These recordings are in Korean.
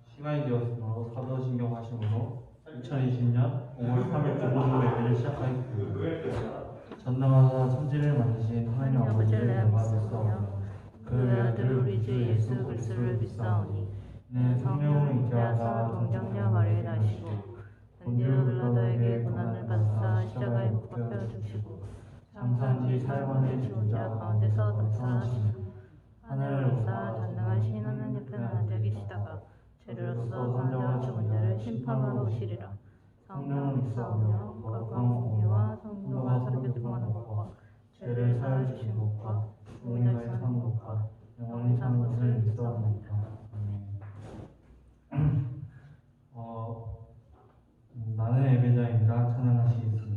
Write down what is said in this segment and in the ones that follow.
시간이 되었으므로 사도신경 하심으로 2020년 5월 3일 주보주 예배를 시작하였습니다. 전능하사 천지를 만드신 하나님 아버지를 내가 믿사오며 그 아들 우리 주 예수 그리스도를 믿사오니 내 성령으로 잉태하사 동정녀 마리에 나시고 본디오 빌라도에게 고난을 받사 십자가에 못 박혀 죽으시고 장사한지 사형하는 죽은 자 가운데서 나타나시며 하늘을 오사 전능하신 하나님 옆에는 앉아 계시다가 죄로서 산자와 죽은 자를 심판하러 오시리라. 성령을 믿사오며 거룩한 공의와 성도가 서로 교통하는 것과 죄를 사하여 주시는 것과 공의를 사는 것과 영원히 사는 것을 믿사옵나이다. 나는 예배자입니다. 찬양하시겠습니다.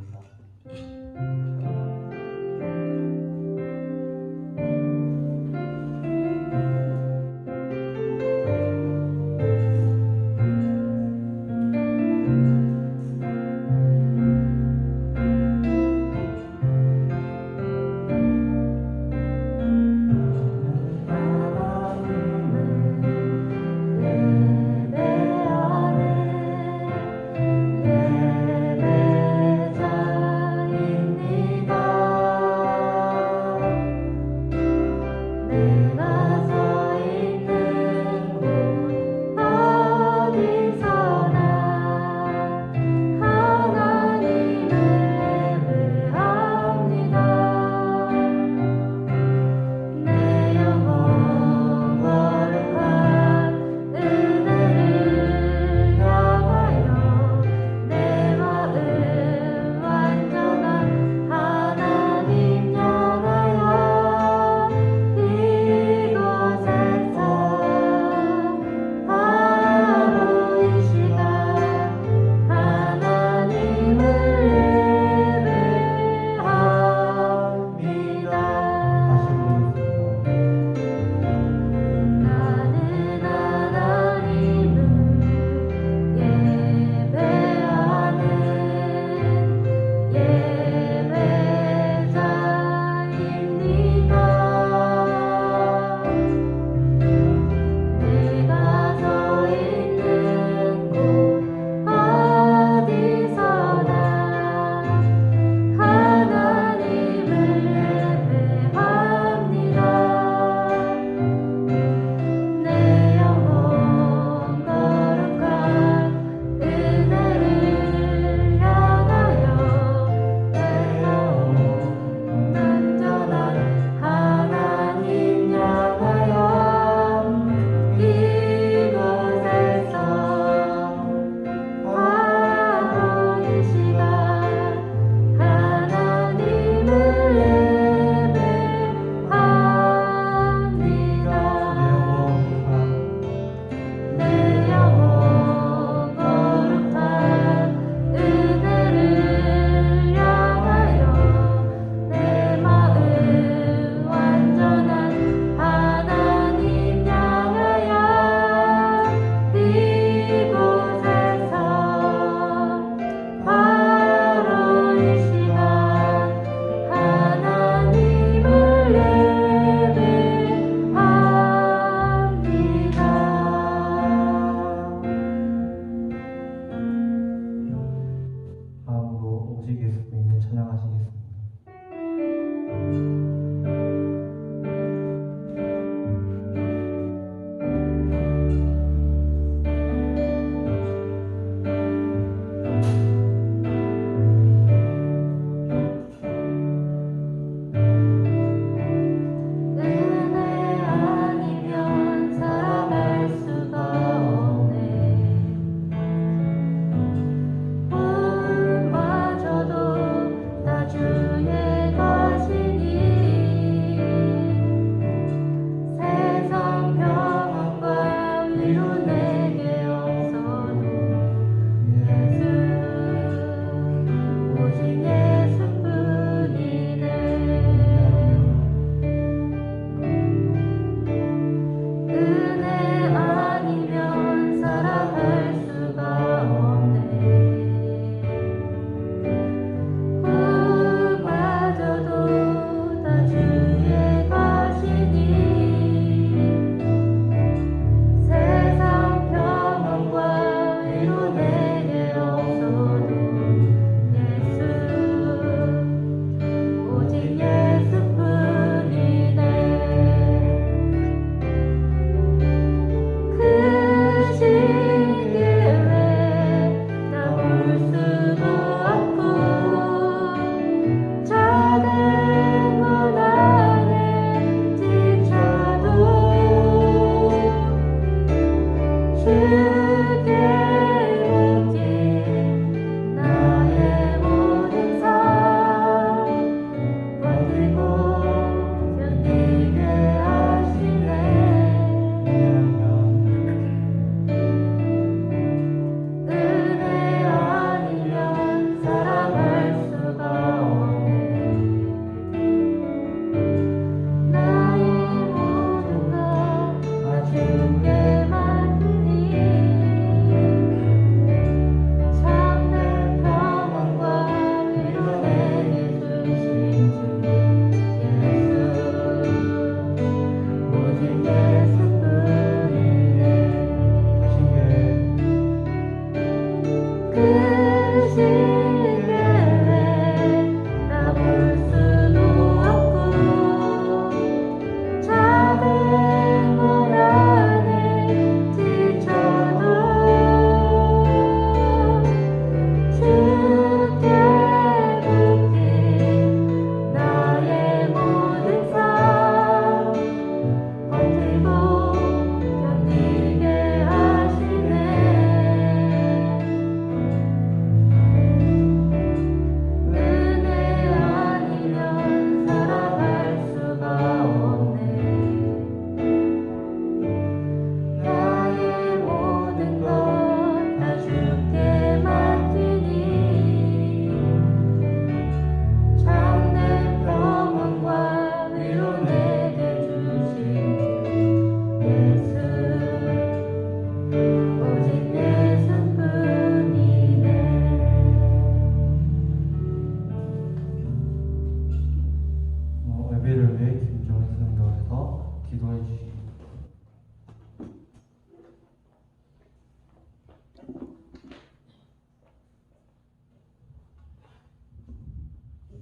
기도해 주시기.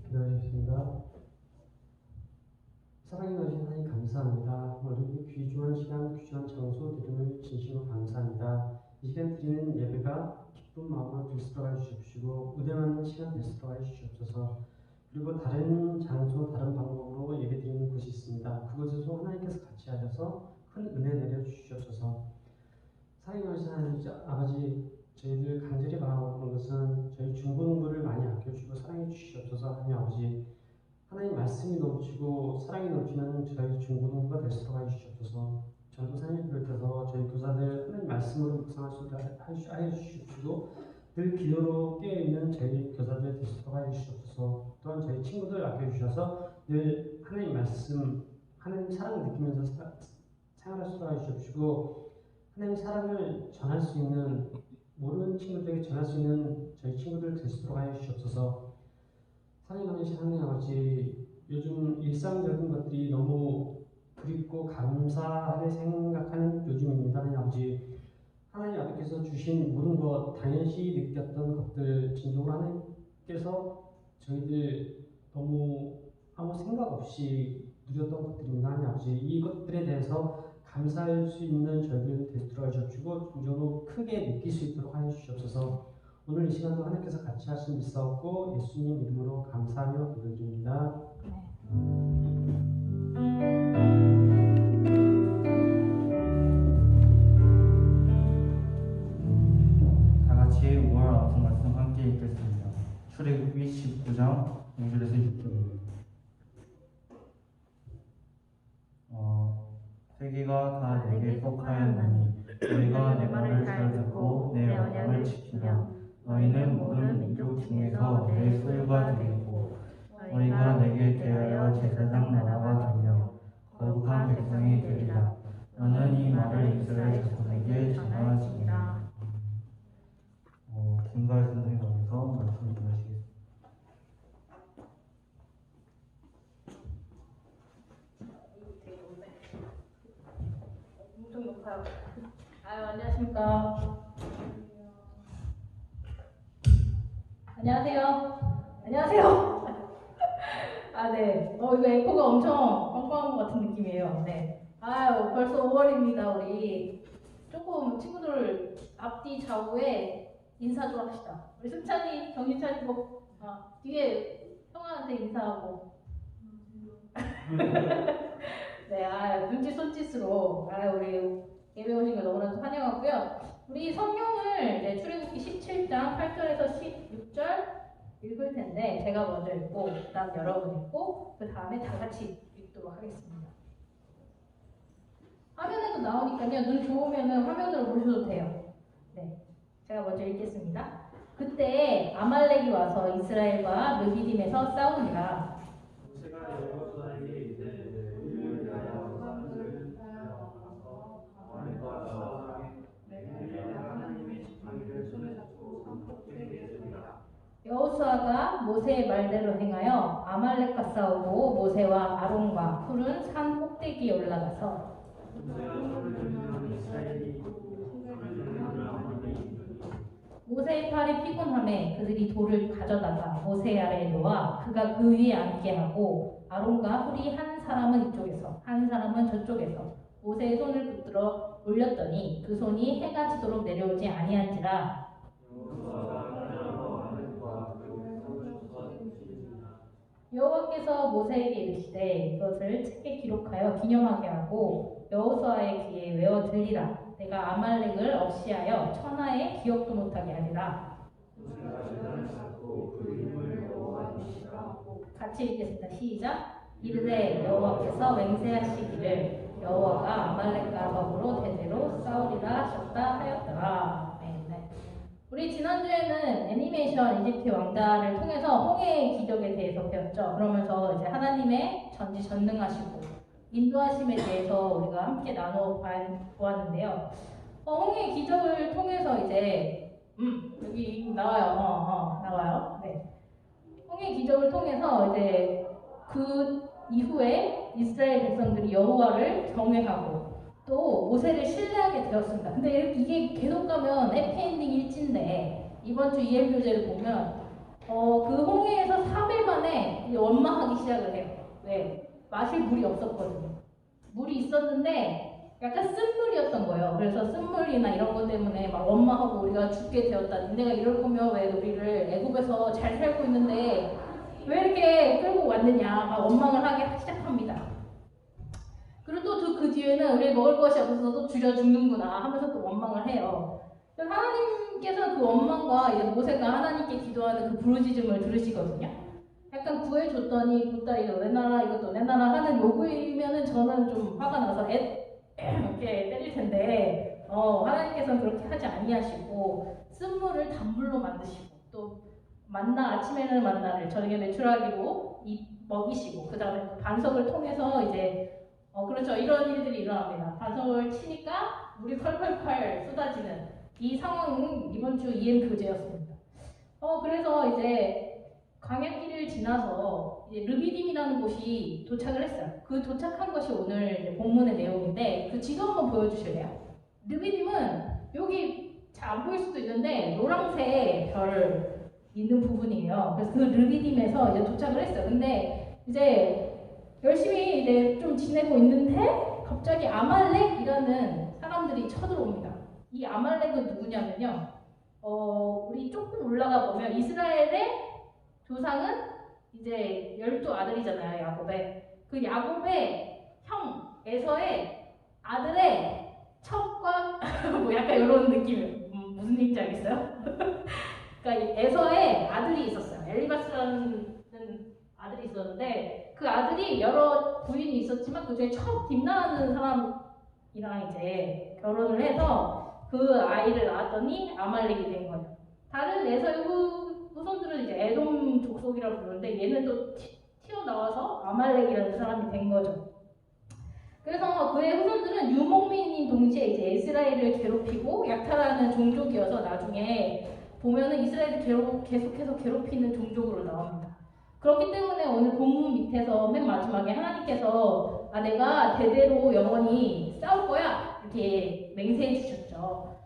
기도하겠습니다. 사랑해 주신 하나님 감사합니다. 오늘 귀중한 시간, 귀중한 장소 드림을 진심으로 감사합니다. 이 시간 드리는 예배가 기쁜 마음으로 들스러가 주시옵시고 은혜받는 시간 들스러가 주시옵소서. 그리고 다른 장소, 다른 방법으로 예배 드리는 곳이 있습니다. 그곳에서 하나님께서 같이 하셔서 큰 은혜 내려 주시옵소서. 사랑해 주신 하나님 아버지, 저희들 간절히 바라보는 것은 저희 중고등부를 많이 아껴주시고 사랑해 주시옵소서. 하나님 아버지, 하나님 말씀이 넘치고 사랑이 넘치는 저희 중고등부가 될 수 있도록 해주시옵소서. 전도사님 비롯해서 저희 교사들 하나님 말씀으로 묵상할 수 있도록 하여 주시옵시고 늘 기도로 깨어있는 저희 교사들 될 수 있도록 하여 주시옵소서. 또한 저희 친구들 아껴주셔서 늘 하나님 말씀, 하나님 사랑을 느끼면서 생활할 수 있도록 하여 주시옵시고 하나님 사랑을 전할 수 있는 모르는 친구들에게 전할 수 있는 저희 친구들 될 수 있도록 하여 주시옵소서. 사랑하는 하나님 아버지, 요즘 일상적인 것들이 너무 그립고 감사하게 생각하는 요즘입니다. 하나님 아버지, 하나님 아버지께서 주신 모든 것, 당연시 느꼈던 것들, 진정으로 하나님께서 저희들 너무 아무 생각 없이 누렸던 것들입니다. 하나님 아버지, 이것들에 대해서 감사할 수 있는 저희들 되도록 해주시고 진정으로 크게 느낄 수 있도록 하여 주시옵소서. 오늘 이 시간도 하나님께서 같이 하신 믿사옵고 예수님 이름으로 감사하며 기도드립니다. 다 같이 5월 아픈 말씀 함께 읽겠습니다. 출애굽기 19장 5절에서 6절. 세계가 다 내게 속하였나니 너희가 내 말을 잘 듣고 내 언약을 지키면 너희는 모든 민족 중에서 내 소유가 되겠고 너희가 내게 대하여 제사장 나라가 되며 거룩한 백성이 되리라. 너는 이 말을 이스라엘 자손에게 전하지니라. 김가희 선생님께서 말씀 전하시겠습니다. 엄청 높아요. 안녕하십니까. 안녕하세요. 네. 이거 에코가 엄청 뻥뻥한 것 같은 느낌이에요. 네. 벌써 5월입니다. 우리 조금 친구들 앞뒤 좌우에 인사 좀 합시다. 우리 승찬이 정신 차리고 뒤에 형아한테 인사하고. 네, 눈짓 손짓으로 우리 예배 오신 거 너무나도 환영하고요. 우리 성경을 출애굽기 17장 8절에서 16절 읽을 텐데 제가 먼저 읽고 그다음 여러분 읽고 그 다음에 다 같이 읽도록 하겠습니다. 화면에도 나오니까요. 눈 좋으면 화면으로 보셔도 돼요. 네, 제가 먼저 읽겠습니다. 그때 아말렉이 와서 이스라엘과 르비딤에서 싸우니라. 여호수아가 모세의 말대로 행하여 아말렉과 싸우고 모세와 아론과 훌은 산 꼭대기에 올라가서 모세의 팔이 피곤함에 그들이 돌을 가져다가 모세 아래에 놓아 그가 그 위에 앉게 하고 아론과 훌이 한 사람은 이쪽에서 한 사람은 저쪽에서 모세의 손을 붙들어 올렸더니 그 손이 해가 지도록 내려오지 아니한지라. 여호와께서 모세에게 이르시되 이것을 책에 기록하여 기념하게 하고 여호수아의 귀에 외워 들리라. 내가 아말렉을 없이하여 천하에 기억도 못하게 하리라. 같이 읽겠습니다. 시작. 이르되 여호와께서 맹세하시기를 여호와가 아말렉과 더불어 대대로 싸우리라 하셨다 하였더라. 네. 우리 지난주에는 애니메이션 이집트 왕자를 통해서 홍해의 기적에 대해서 배웠죠. 그러면서 이제 하나님의 전지전능하시고 인도하심에 대해서 우리가 함께 나눠 보았는데요. 홍해의 기적을 통해서 이제 여기 나와요. 나와요. 네. 홍해의 기적을 통해서 이제 그 이후에 이스라엘 백성들이 여호와를 경외하고 또 모세를 신뢰하게 되었습니다. 근데 이게 계속 가면 해피엔딩 일지인데 이번 주 EM 교재를 보면 그 홍해에서 3일 만에 이제 원망하기 시작을 해요. 왜? 마실 물이 없었거든요. 물이 있었는데 약간 쓴물이었던 거예요. 그래서 쓴물이나 이런 것 때문에 막 원망하고 우리가 죽게 되었다. 니네가 이럴 거면 왜 우리를 애굽에서 잘 살고 있는데 왜 이렇게 끌고 왔느냐 막 원망을 하기 시작합니다. 그리고 또 그 뒤에는 우리 먹을 것이 없어서 줄여 죽는구나 하면서 또 원망을 해요. 그래서 하나님께서 그 원망과 이제 모세가 하나님께 기도하는 그 부르짖음을 들으시거든요. 약간 구해줬더니 보따리 내 나라 이것도 내 나라 하는 요구이면은 저는 좀 화가 나서 이렇게 때릴 텐데 하나님께서는 그렇게 하지 아니하시고 쓴물을 단물로 만드시고 또 만나 아침에는 만나를 저녁에 메추라기로 먹이시고 그 다음에 반석을 통해서 이제 그렇죠. 이런 일들이 일어납니다. 반석을 치니까 물이 펄펄펄 쏟아지는 이 상황은 이번 주 EM 교재였습니다. 그래서 이제 광야길을 지나서 이제 르비딤이라는 곳이 도착을 했어요. 그 도착한 것이 오늘 이제 본문의 내용인데 그 지도 한번 보여주실래요? 르비딤은 여기 잘 안 보일 수도 있는데 노란색 별 있는 부분이에요. 그래서 그 르비딤에서 이제 도착을 했어요. 근데 이제 열심히 이제 좀 지내고 있는데 갑자기 아말렉이라는 사람들이 쳐들어옵니다. 이 아말렉은 누구냐면요. 우리 조금 올라가 보면 이스라엘의 조상은 이제 12아들이잖아요. 야곱의. 그 야곱의 형 에서의 아들의 첩과 뭐 약간 이런 느낌이에요. 무슨 얘기인지 알겠어요? 그러니까 에서의 아들이 있었어요. 엘리바스라는 아들이 있었는데 그 아들이 여러 부인이 있었지만 그 중에 첫 딥나라는 사람이랑 이제 결혼을 해서 그 아이를 낳았더니 아말렉이 된 거예요. 다른 에서의 후손들은 이제 에돔 족속이라고 부르는데 얘는 또 튀어나와서 아말렉이라는 사람이 된 거죠. 그래서 그의 후손들은 유목민인 동시에 이제 이스라엘을 괴롭히고 약탈하는 종족이어서 나중에 보면은 이스라엘을 계속해서 괴롭히는 종족으로 나옵니다. 그렇기 때문에 오늘 본문 밑에서 맨 마지막에 하나님께서 내가 대대로 영원히 싸울 거야 이렇게 맹세해 주셨죠.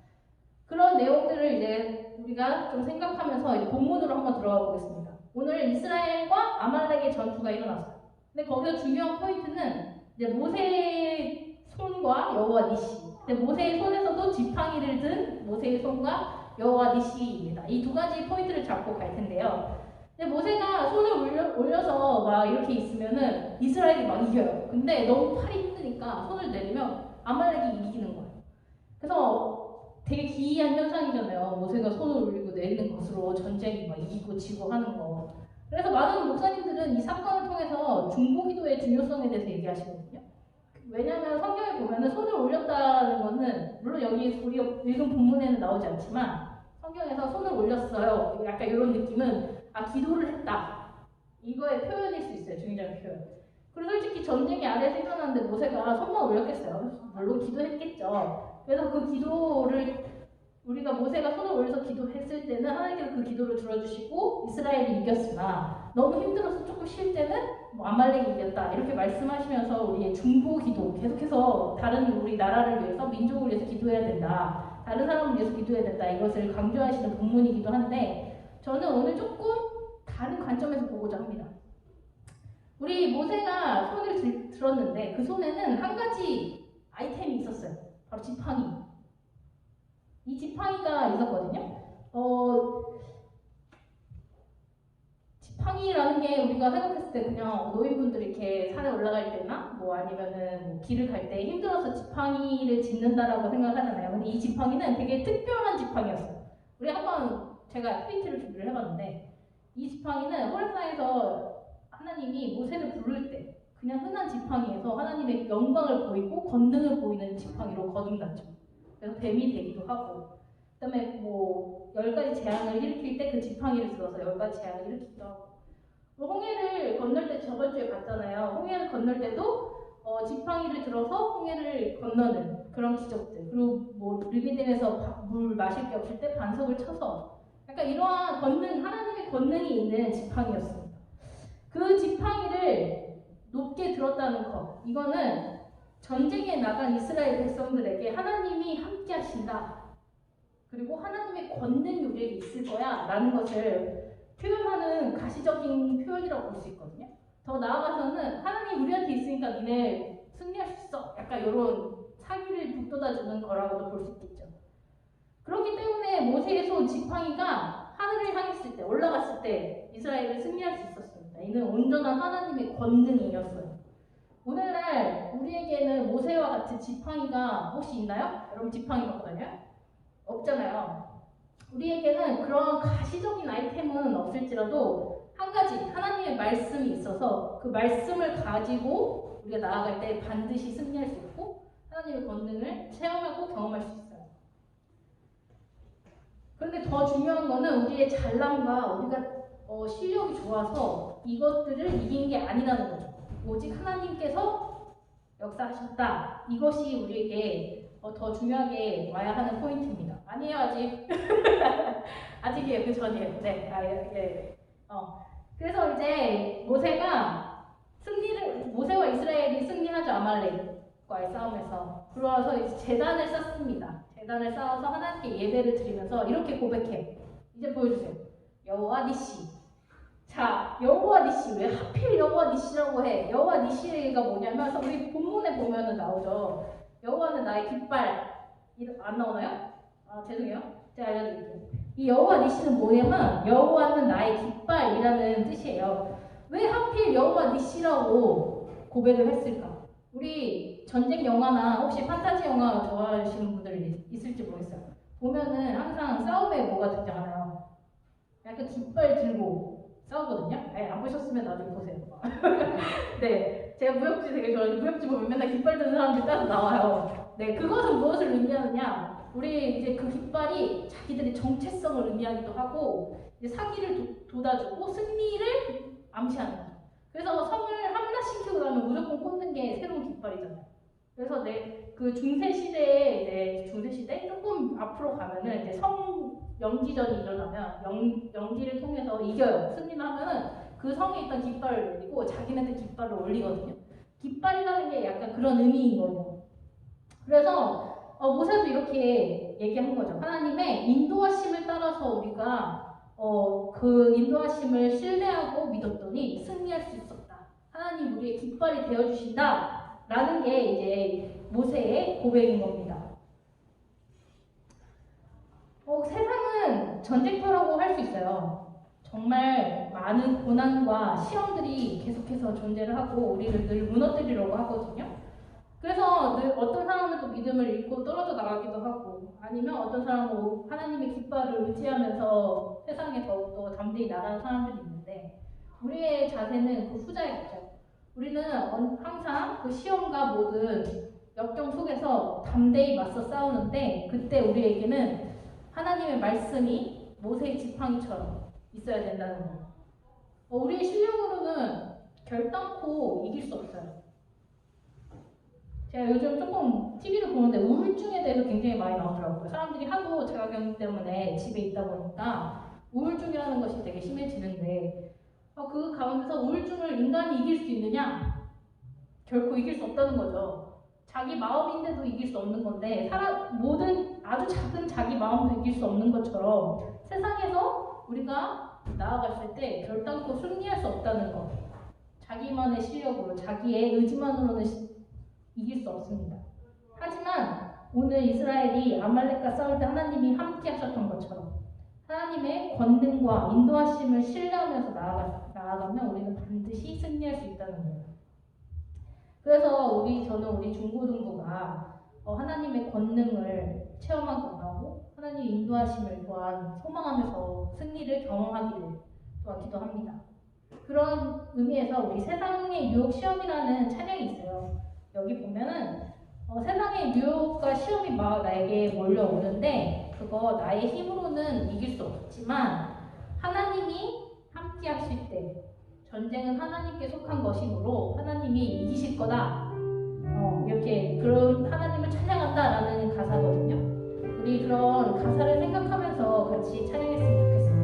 그런 내용들을 이제 우리가 좀 생각하면서 이제 본문으로 한번 들어가 보겠습니다. 오늘 이스라엘과 아말렉의 전투가 일어났어요. 근데 거기서 중요한 포인트는 이제 모세의 손과 여호와 니시. 근데 모세의 손에서도 지팡이를 든 모세의 손과 여호와 니시입니다. 이 두 가지 포인트를 잡고 갈 텐데요. 근데 모세가 손을 올려서 막 이렇게 있으면은 이스라엘이 막 이겨요. 근데 너무 팔이 힘드니까 손을 내리면 아말렉이 이기는 거예요. 그래서 되게 기이한 현상이잖아요. 모세가 손을 올리고 내리는 것으로 전쟁이 막 이기고 지고 하는 거. 그래서 많은 목사님들은 이 사건을 통해서 중보기도의 중요성에 대해서 얘기하시거든요. 왜냐하면 성경에 보면은 손을 올렸다는 거는 물론 여기 우리가 읽은 본문에는 나오지 않지만 성경에서 손을 올렸어요. 약간 이런 느낌은 기도를 했다. 이거의 표현일 수 있어요. 중의적인 표현. 그리고 솔직히 전쟁이 아래에서 일어났는데 모세가 손만 올렸겠어요. 물론 기도했겠죠. 그래서 그 기도를 우리가 모세가 손을 올려서 기도했을 때는 하나님께서 그 기도를 들어주시고 이스라엘이 이겼으나 너무 힘들어서 조금 쉴 때는 아말렉이 이겼다 이렇게 말씀하시면서 우리의 중보 기도 계속해서 다른 우리 나라를 위해서 민족을 위해서 기도해야 된다. 다른 사람을 위해서 기도해야 된다. 이것을 강조하시는 본문이기도 한데 저는 오늘 조금 다른 관점에서 보고자 합니다. 우리 모세가 손을 들었는데 그 손에는 한 가지 아이템이 있었어요. 바로 지팡이. 이 지팡이가 있었거든요. 지팡이라는 게 우리가 생각했을 때 그냥 노인분들이 이렇게 산에 올라갈 때나 뭐 아니면은 뭐 길을 갈 때 힘들어서 지팡이를 짚는다라고 생각하잖아요. 근데 이 지팡이는 되게 특별한 지팡이였어요. 우리 한번 제가 트위트를 준비를 해봤는데 이 지팡이는 호렙산에서 하나님이 모세를 부를 때 그냥 흔한 지팡이에서 하나님의 영광을 보이고 권능을 보이는 지팡이로 거듭났죠. 그래서 뱀이 되기도 하고 그다음에 뭐 10가지 재앙을 일으킬 때 그 지팡이를 들어서 10가지 재앙을 일으키기도 하고 홍해를 건널 때 저번 주에 봤잖아요. 홍해를 건널 때도 지팡이를 들어서 홍해를 건너는 그런 기적들 그리고 뭐 르비딤에서 물 마실 게 없을 때 반석을 쳐서 약간 이러한 권능 하나님의 권능이 있는 지팡이였습니다. 그 지팡이를 높게 들었다는 것. 이거는 전쟁에 나간 이스라엘 백성들에게 하나님이 함께 하신다. 그리고 하나님의 권능이 우리에게 있을 거야 라는 것을 표현하는 가시적인 표현이라고 볼 수 있거든요. 더 나아가서는 하나님 우리한테 있으니까 니네 승리할 수 있어. 약간 이런 사기를 북돋아주는 거라고도 볼 수 있겠죠. 그렇기 때문에 모세의 손 지팡이가 하늘을 향했을 때, 올라갔을 때 이스라엘을 승리할 수 있었습니다. 이는 온전한 하나님의 권능이었어요. 오늘날 우리에게는 모세와 같은 지팡이가 혹시 있나요? 여러분 지팡이 갖고 다녀요? 없잖아요. 우리에게는 그런 가시적인 아이템은 없을지라도 한 가지 하나님의 말씀이 있어서 그 말씀을 가지고 우리가 나아갈 때 반드시 승리할 수 있고 하나님의 권능을 체험하고 경험할 수 있어요. 그런데 더 중요한 거는 우리의 잘남과 우리가 실력이 좋아서 이것들을 이긴 게 아니라는 거죠. 오직 하나님께서 역사하셨다. 이것이 우리에게 더 중요하게 와야 하는 포인트입니다. 아니에요, 아직. 아직이에요, 그 전이에요. 네, 예. 그래서 이제 모세와 이스라엘이 승리하죠, 아말렉과의 싸움에서. 그러와서 이제 제단을 쌓습니다. 제단을 쌓아서 하나님께 예배를 드리면서 이렇게 고백해. 이제 보여주세요. 여호와 니시. 자, 여호와 니시. 왜 하필 여호와 니시라고 해? 여호와 니시가 뭐냐면 우리 본문에 보면은 나오죠. 여호와는 나의 깃발. 안 나오나요? 죄송해요. 제가 알려드릴게요. 이 여호와 니시는 뭐냐면 여호와는 나의 깃발이라는 뜻이에요. 왜 하필 여호와 니시라고 고백을 했을까? 우리 전쟁 영화나 혹시 판타지 영화 좋아하시는 분들이 있을지 모르겠어요. 보면은 항상 싸움에 뭐가 등장하나요? 약간 깃발 들고 싸우거든요. 안 보셨으면 나중에 보세요. 네, 제가 무협지 되게 좋아해요. 무협지 보면 맨날 깃발 드는 사람들이 따로 나와요. 네, 그것은 무엇을 의미하느냐? 우리 이제 그 깃발이 자기들의 정체성을 의미하기도 하고 이제 사기를 돋아주고 승리를 암시하는 거죠. 그래서 성을 함락시키고 나면 무조건 꽂는 게 새로운 깃발이잖아요. 그래서 그 중세 시대에 조금 앞으로 가면은 이제 성 영지전이 일어나면 영지를 통해서 이겨요. 승리를 하면은 그 성에 있던 깃발을 올리고 자기네들 깃발을 올리거든요. 깃발이라는 게 약간 그런 의미인 거예요. 그래서 모세도 이렇게 얘기한 거죠. 하나님의 인도하심을 따라서 우리가 그 인도하심을 신뢰하고 믿었더니 승리할 수 있었다. 하나님 우리의 깃발이 되어주신다. 라는 게 이제 모세의 고백인 겁니다. 세상은 전쟁터라고 할 수 있어요. 정말 많은 고난과 시험들이 계속해서 존재를 하고 우리를 늘 무너뜨리려고 하거든요. 그래서 늘 어떤 사람은 또 믿음을 잃고 떨어져 나가기도 하고 아니면 어떤 사람은 하나님의 깃발을 의지하면서 세상에 더욱더 담대히 나가는 사람들이 있는데 우리의 자세는 그 후자였죠. 우리는 항상 그 시험과 모든 역경 속에서 담대히 맞서 싸우는데 그때 우리에게는 하나님의 말씀이 모세의 지팡이처럼 있어야 된다는 거. 우리의 실력으로는 결단코 이길 수 없어요. 제가 요즘 조금 TV를 보는데 우울증에 대해서 굉장히 많이 나오더라고요. 사람들이 하도 자가격리 때문에 집에 있다 보니까 우울증이라는 것이 되게 심해지는데 그 가운데서 우울증을 인간이 이길 수 있느냐? 결코 이길 수 없다는 거죠. 자기 마음인데도 이길 수 없는 건데 모든 아주 작은 자기 마음도 이길 수 없는 것처럼 세상에서 우리가 나아갔을 때 결단코 승리할 수 없다는 것. 자기만의 실력으로 자기의 의지만으로는 이길 수 없습니다. 하지만 오늘 이스라엘이 아말렉과 싸울 때 하나님이 함께 하셨던 것처럼 하나님의 권능과 인도하심을 신뢰하면서 나아가면 우리는 반드시 승리할 수 있다는 거예요. 그래서 저는 우리 중고등부가 하나님의 권능을 체험하고 나고 하나님의 인도하심을 또한 소망하면서 승리를 경험하기를 또한 기도합니다. 그런 의미에서 우리 세상의 유혹 시험이라는 찬양이 있어요. 여기 보면은 세상의 유혹과 시험이 막 나에게 몰려오는데 그거 나의 힘으로는 이길 수 없지만 하나님이 함께 하실 때 전쟁은 하나님께 속한 것이므로 하나님이 이기실 거다. 이렇게 그런 하나님을 찬양한다라는 가사거든요. 우리 그런 가사를 생각하면서 같이 찬양했으면 좋겠습니다.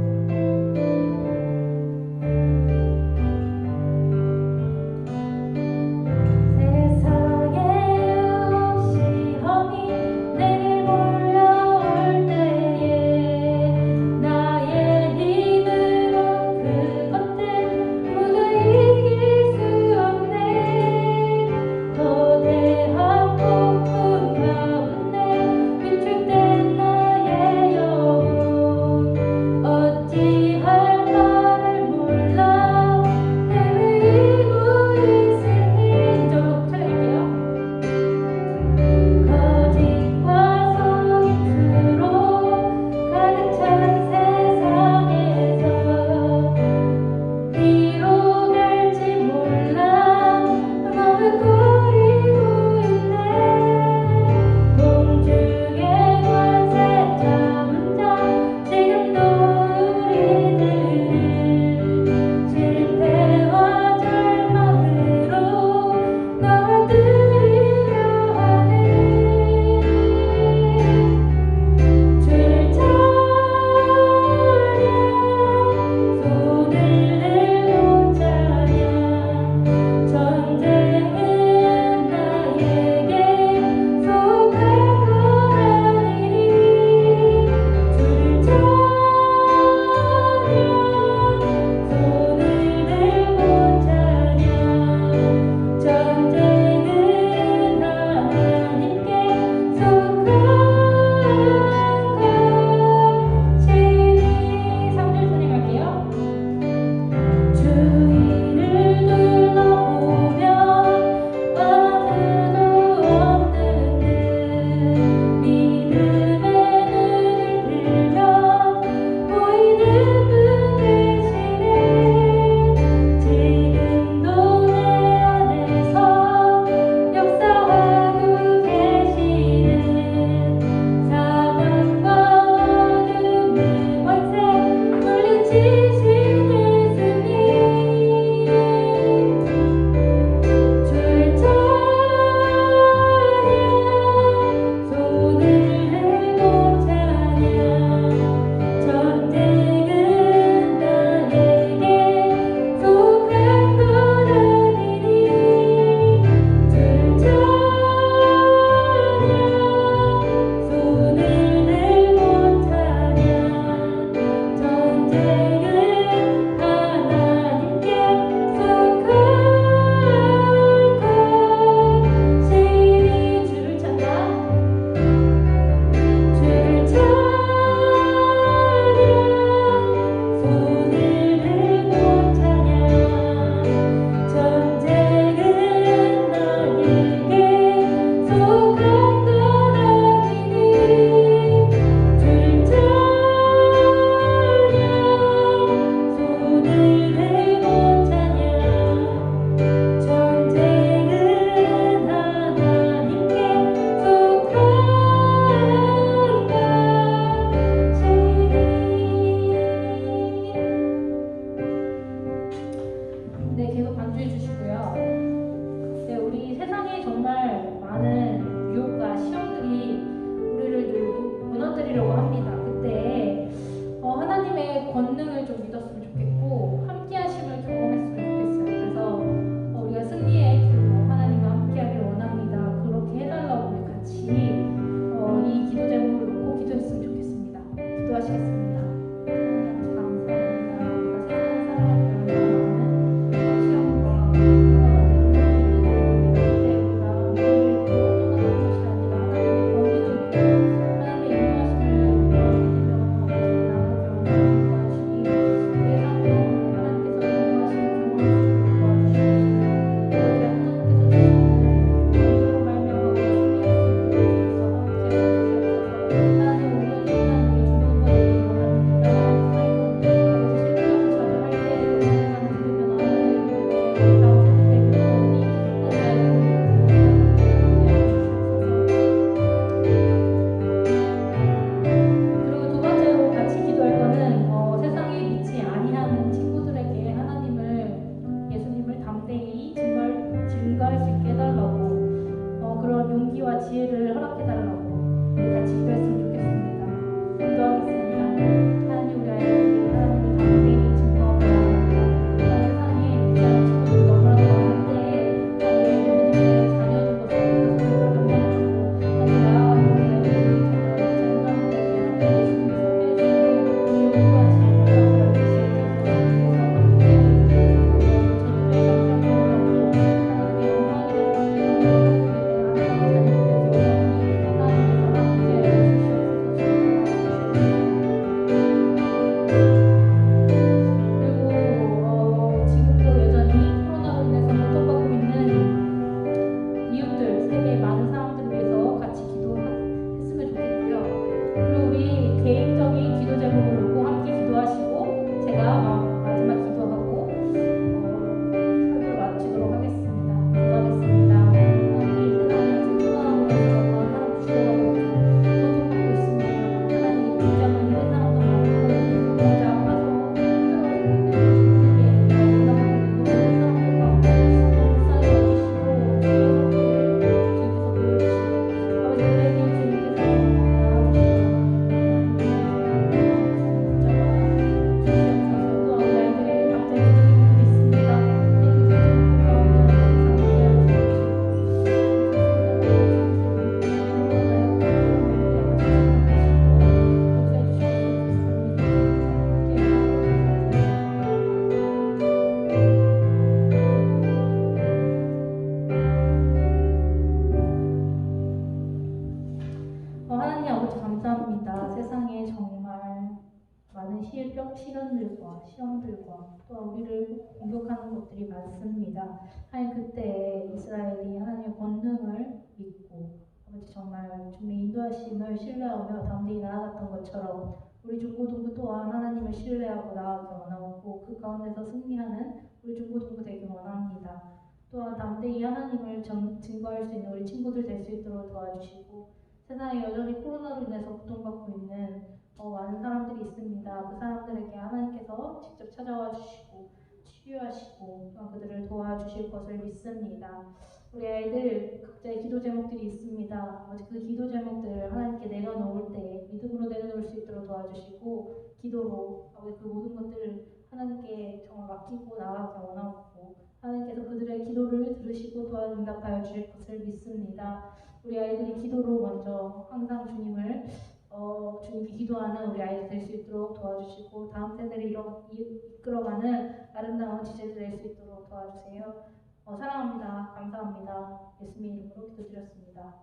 믿습니다. 하나님 그때 이스라엘이 하나님의 권능을 믿고 아버지 정말 주님의 인도하심을 신뢰하며 담대히 나아갔던 것처럼 우리 중고등부 또한 하나님을 신뢰하고 나아가기 원하고 그 가운데서 승리하는 우리 중고등부 되기 원합니다. 또한 담대히 하나님을 증거할 수 있는 우리 친구들 될 수 있도록 도와주시고 세상에 여전히 코로나로 인해서 고통받고 있는 많은 사람들이 있습니다. 그 사람들에게 하나님께서 직접 찾아와 주시고 치유하시고 또한 그들을 도와주실 것을 믿습니다. 우리 아이들 각자의 기도 제목들이 있습니다. 그 기도 제목들을 하나님께 내려놓을 때 믿음으로 내려놓을 수 있도록 도와주시고 기도로 그 모든 것들을 하나님께 정말 맡기고 나아가기 원하고 하나님께서 그들의 기도를 들으시고 또한 응답하여 주실 것을 믿습니다. 우리 아이들이 기도로 먼저 항상 주님께 기도하는 우리 아이들 될 수 있도록 도와주시고 다음 세대를 이끌어가는 아름다운 지체들 될 수 있도록 도와주세요. 사랑합니다. 감사합니다. 예수님의 이름으로 기도드렸습니다.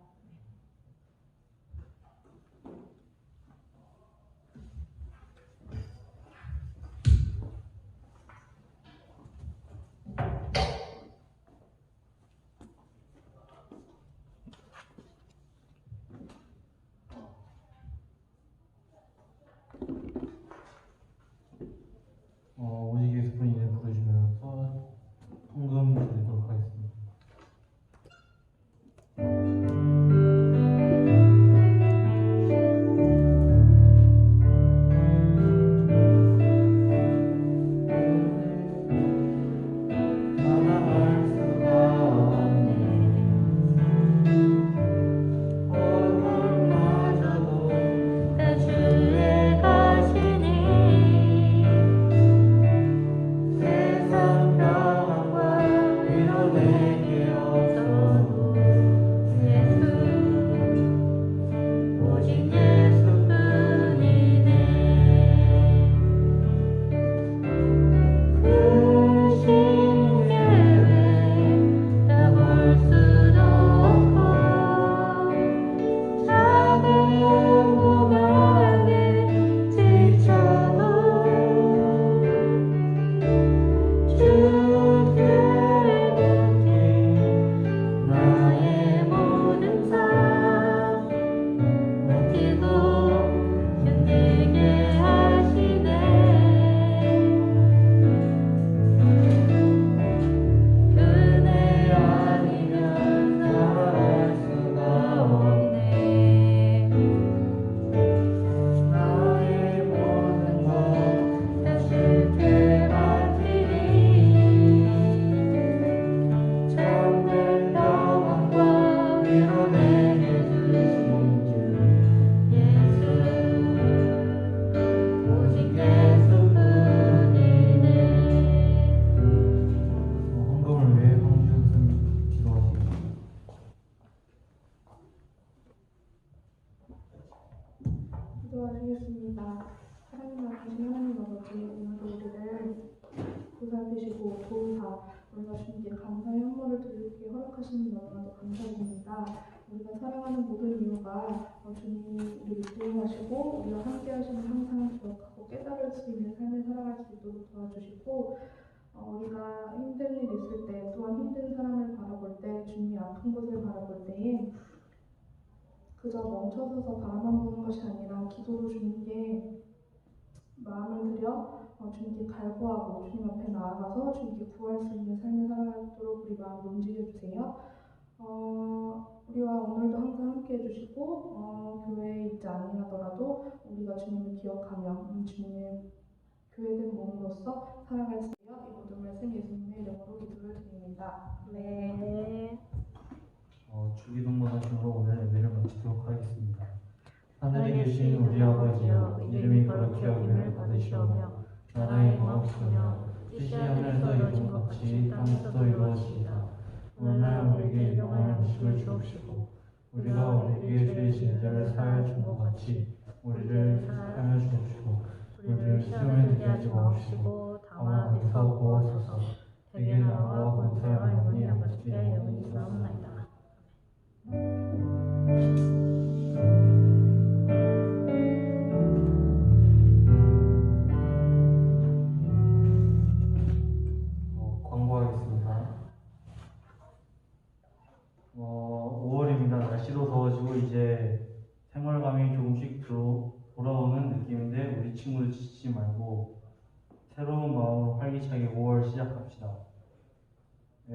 오직 예수님 이름 부르시면 또 헌금 드리도록 하겠습니다. 기도하시겠습니다. 사랑과 하신 하나님 아버지, 오늘도 우리를 보살피시고 도우사 우리가 주님께 감사의 헌물을 드리게 허락하시는 너무나도 감사드립니다. 우리가 사랑하는 모든 이유가 주님이 우리를 도우하시고 우리와 함께 하시는 항상 기억하고 깨달을 수 있는 삶을 살아갈 수 있도록 도와주시고 우리가 힘든 일 있을 때 또한 힘든 사람을 바라볼 때 주님이 아픈 곳을 바라볼 때에 그저 멈춰서서 바라만 보는 것이 아니라 기도로 주님께 마음을 들여 주님께 갈구하고 주님 앞에 나아가서 주님께 구할 수 있는 삶을 살아가도록 우리 마음을 움직여주세요. 우리와 오늘도 항상 함께 해주시고 교회에 있지 아니하더라도 우리가 주님을 기억하며 주님의 교회된 몸으로서 살아갈 수 있어요. 이 모든 말씀 예수님의 이름으로 기도를 드립니다. 네. 주기도문화 중으로 오늘 예배를 마치도록 하겠습니다. 하늘에 계신 우리 아버지여, 이름이 거룩히 여김을 받으시오며 나라의 마옵소며 뜻이 하늘에서 이룬 것 같이 땅에서도 이루어지이다. 오늘날 우리에게 일용할 음식을 주옵시고 우리가 우리에게 죄 지은 자를 사하여 준 것 같이 우리를 사하여 주옵시고 우리를 시험에 들게 하지 마옵시고 다만 악에서 구하소서. 대개 나라와 권세와 영원히 아버지께 영원히 있사옵나이다. 광고하겠습니다.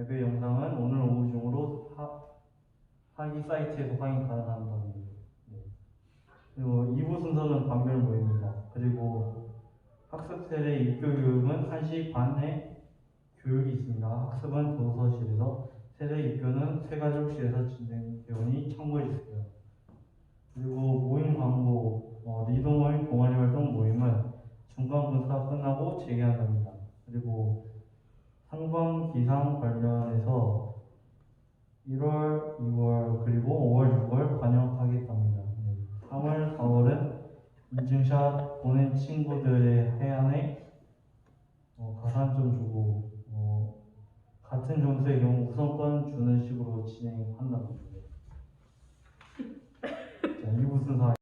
예배 영상은 오늘 오후 중으로 하기 사이트에서 확인 가능합니다. 네. 그리고 2부 순서는 반별 모임입니다. 그리고 학습 세례 입교 교육은 1시 반에 교육이 있습니다. 학습은 도서실에서, 세례 입교는 새가족실에서 진행되오니 참고해 주세요. 그리고 모임 광고, 리더 모임, 동아리 활동 모임은 중간 분수가 끝나고 재개한답니다. 그리고 상반 기상 관련해서 1월, 2월, 그리고 5월, 6월 반영하겠답니다. 3월, 4월은 인증샷 보낸 친구들의 해안에 가산 좀 주고 같은 점수의 경우 우선권 주는 식으로 진행한답니다. 자, 2부 순서